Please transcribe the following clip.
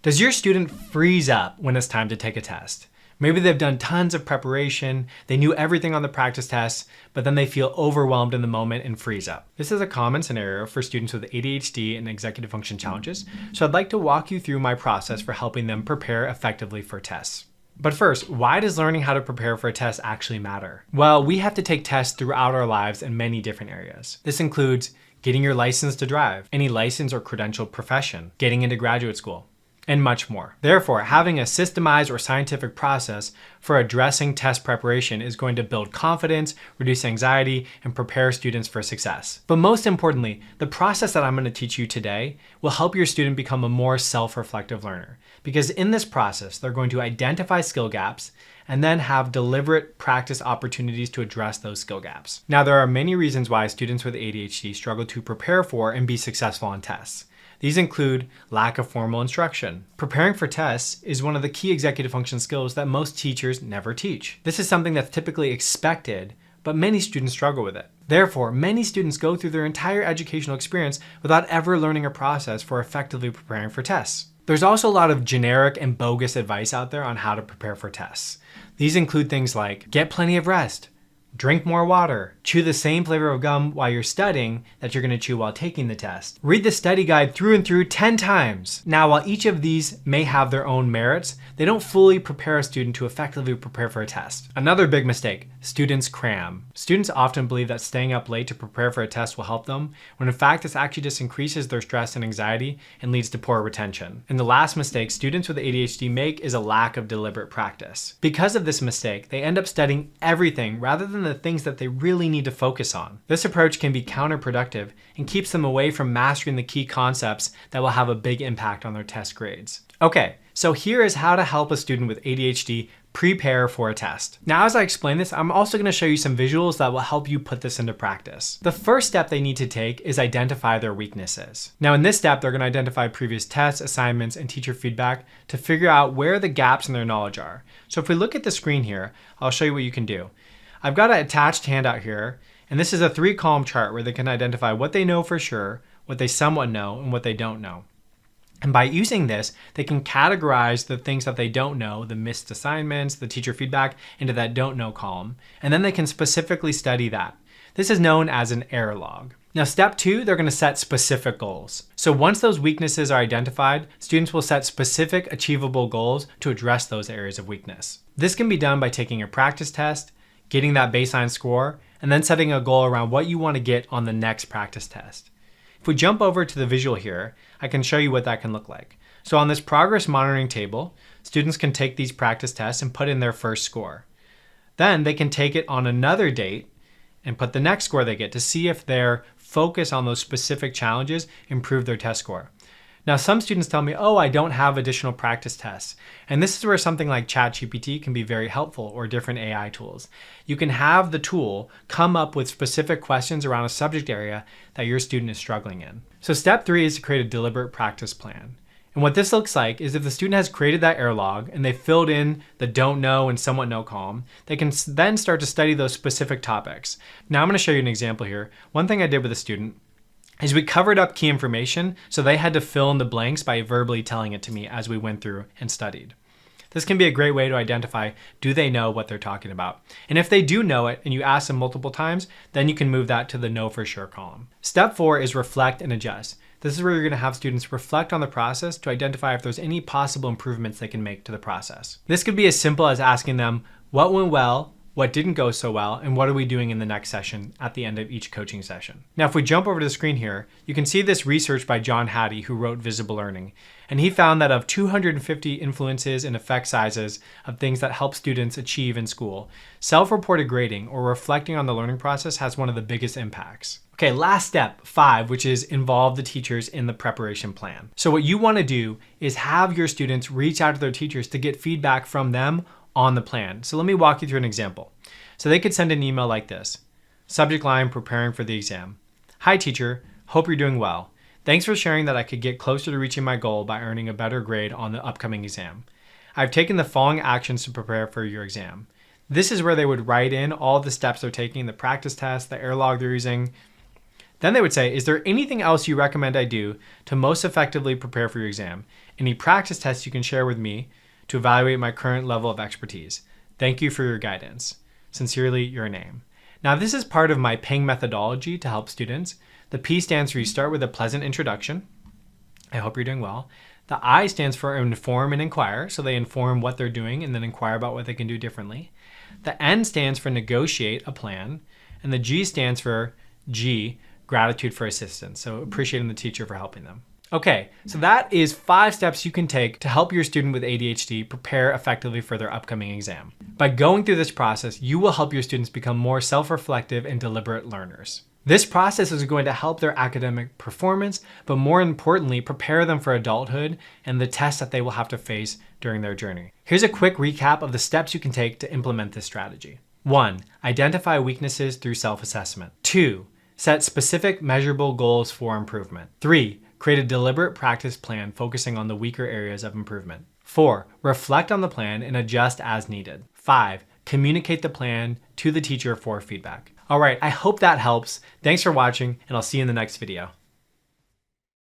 Does your student freeze up when it's time to take a test? Maybe they've done tons of preparation, they knew everything on the practice tests, but then they feel overwhelmed in the moment and freeze up. This is a common scenario for students with ADHD and executive function challenges, so I'd like to walk you through my process for helping them prepare effectively for tests. But first, why does learning how to prepare for a test actually matter? Well, we have to take tests throughout our lives in many different areas. This includes getting your license to drive, any license or credentialed profession, getting into graduate school, and much more. Therefore, having a systemized or scientific process for addressing test preparation is going to build confidence, reduce anxiety, and prepare students for success. But most importantly, the process that I'm going to teach you today will help your student become a more self-reflective learner. Because in this process, they're going to identify skill gaps and then have deliberate practice opportunities to address those skill gaps. Now, there are many reasons why students with ADHD struggle to prepare for and be successful on tests. These include lack of formal instruction. Preparing for tests is one of the key executive function skills that most teachers never teach. This is something that's typically expected, but many students struggle with it. Therefore, many students go through their entire educational experience without ever learning a process for effectively preparing for tests. There's also a lot of generic and bogus advice out there on how to prepare for tests. These include things like get plenty of rest, drink more water, chew the same flavor of gum while you're studying that you're going to chew while taking the test, read the study guide through and through 10 times. Now, while each of these may have their own merits, they don't fully prepare a student to effectively prepare for a test. Another big mistake, students cram. Students often believe that staying up late to prepare for a test will help them, when in fact this actually just increases their stress and anxiety and leads to poor retention. And the last mistake students with ADHD make is a lack of deliberate practice. Because of this mistake, they end up studying everything rather than the things that they really need to focus on. This approach can be counterproductive and keeps them away from mastering the key concepts that will have a big impact on their test grades. Okay, so here is how to help a student with ADHD prepare for a test. Now, as I explain this, I'm also going to show you some visuals that will help you put this into practice. The first step they need to take is identify their weaknesses. Now, in this step, they're going to identify previous tests, assignments, and teacher feedback to figure out where the gaps in their knowledge are. So if we look at the screen here, I'll show you what you can do. I've got an attached handout here, and this is a 3-column chart where they can identify what they know for sure, what they somewhat know, and what they don't know. And by using this, they can categorize the things that they don't know, the missed assignments, the teacher feedback, into that don't know column. And then they can specifically study that. This is known as an error log. Now, step 2, they're going to set specific goals. So once those weaknesses are identified, students will set specific achievable goals to address those areas of weakness. This can be done by taking a practice test, getting that baseline score, and then setting a goal around what you want to get on the next practice test. If we jump over to the visual here, I can show you what that can look like. So on this progress monitoring table, students can take these practice tests and put in their first score. Then they can take it on another date and put the next score they get to see if their focus on those specific challenges improve their test score. Now, some students tell me, oh, I don't have additional practice tests. And this is where something like ChatGPT can be very helpful, or different AI tools. You can have the tool come up with specific questions around a subject area that your student is struggling in. So step 3 is to create a deliberate practice plan. And what this looks like is if the student has created that error log and they filled in the don't know and somewhat know column, they can then start to study those specific topics. Now I'm going to show you an example here. One thing I did with a student is we covered up key information, so they had to fill in the blanks by verbally telling it to me as we went through and studied. This can be a great way to identify, do they know what they're talking about? And if they do know it and you ask them multiple times, then you can move that to the know for sure column. Step 4 is reflect and adjust. This is where you're going to have students reflect on the process to identify if there's any possible improvements they can make to the process. This could be as simple as asking them, what went well, what didn't go so well, and what are we doing in the next session at the end of each coaching session. Now, if we jump over to the screen here, you can see this research by John Hattie, who wrote Visible Learning. And he found that of 250 influences and effect sizes of things that help students achieve in school, self-reported grading or reflecting on the learning process has one of the biggest impacts. Okay, last step, 5, which is involve the teachers in the preparation plan. So what you want to do is have your students reach out to their teachers to get feedback from them on the plan. So let me walk you through an example. So they could send an email like this. Subject line, preparing for the exam. Hi teacher, hope you're doing well. Thanks for sharing that I could get closer to reaching my goal by earning a better grade on the upcoming exam. I've taken the following actions to prepare for your exam. This is where they would write in all the steps they're taking, the practice test, the error log they're using, Then they would say, is there anything else you recommend I do to most effectively prepare for your exam? Any practice tests you can share with me to evaluate my current level of expertise? Thank you for your guidance. Sincerely, your name. Now, this is part of my PING methodology to help students. The P stands for you start with a pleasant introduction. I hope you're doing well. The I stands for inform and inquire. So they inform what they're doing and then inquire about what they can do differently. The N stands for negotiate a plan. And the G stands for G, gratitude for assistance. So appreciating the teacher for helping them. Okay, so that is 5 steps you can take to help your student with ADHD prepare effectively for their upcoming exam. By going through this process, you will help your students become more self-reflective and deliberate learners. This process is going to help their academic performance, but more importantly, prepare them for adulthood and the tests that they will have to face during their journey. Here's a quick recap of the steps you can take to implement this strategy. 1. Identify weaknesses through self-assessment. 2. Set specific measurable goals for improvement. 3. Create a deliberate practice plan focusing on the weaker areas of improvement. 4. Reflect on the plan and adjust as needed. 5. Communicate the plan to the teacher for feedback. All right, I hope that helps. Thanks for watching, and I'll see you in the next video.